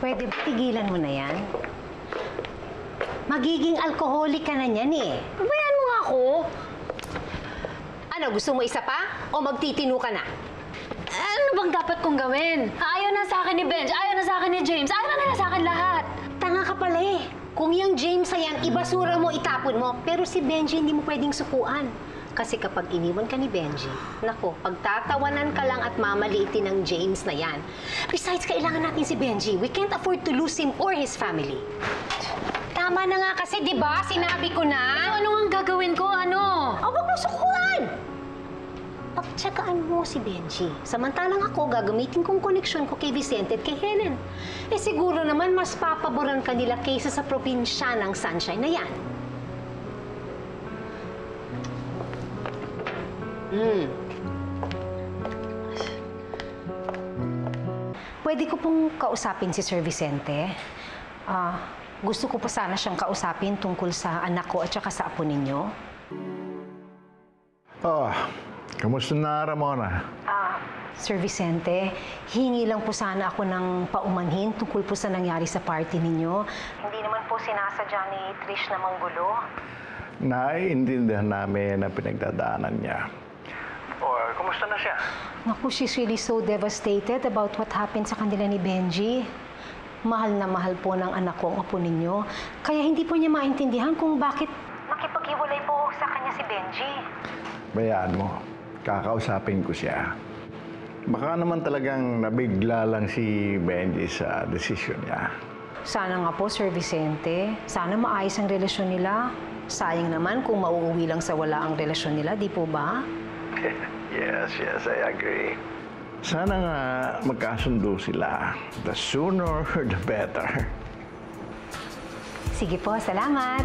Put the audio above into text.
Pwede ba tigilan mo na yan? Magiging alcoholic ka na niyan eh. Pabayaan mo nga ako. Ano, gusto mo isa pa? O magtitino ka na? Ano bang dapat kong gawin? Ayaw na sa akin ni Benj, ayaw na sa akin ni James, ayaw na nila sa akin lahat. Tanga ka pala eh. Kung yung James ay yan, ibasura mo, itapon mo. Pero si Benji hindi mo pwedeng sukuan. Kasi kapag iniwan ka ni Benji, nako, pagtatawanan ka lang at mamaliitin ng James na yan. Besides, kailangan natin si Benji. We can't afford to lose him or his family. Tama na nga kasi, di ba? Sinabi ko na. So, ano ang gagawin ko? Ano? Oh, wag mo sukuan! Pagtsagaan mo si Benji. Samantalang ako, gagamitin kong koneksyon ko kay Vicente at kay Helen. Eh siguro naman mas papaboran ka nila kaysa sa probinsya ng Sunshine na yan. Pwede ko pong kausapin si Sir Vicente. Gusto ko pa sana siyang kausapin tungkol sa anak ko at saka sa apo ninyo. Kamusta na, Ramona? Sir Vicente, hingi lang po sana ako ng paumanhin tungkol po sa nangyari sa party ninyo. Hindi naman po sinasadya ni Trish na manggulo. Naiintindihan namin ang pinagdadaanan niya. Kumusta na siya? Naku, she's really so devastated about what happened sa kanila ni Benji. Mahal na mahal po ng anak ko ang apo ninyo. Kaya hindi po niya maintindihan kung bakit makipaghiwalay po sa kanya si Benji. Bayaan mo. Kakausapin ko siya. Baka naman talagang nabigla lang si Benji sa desisyon niya. Sana nga po, Sir Vicente. Sana maayos ang relasyon nila. Sayang naman kung mauuwi lang sa wala ang relasyon nila, di po ba? Yes, I agree. Sana nga magkasundo sila. The sooner, the better. Sige po, salamat.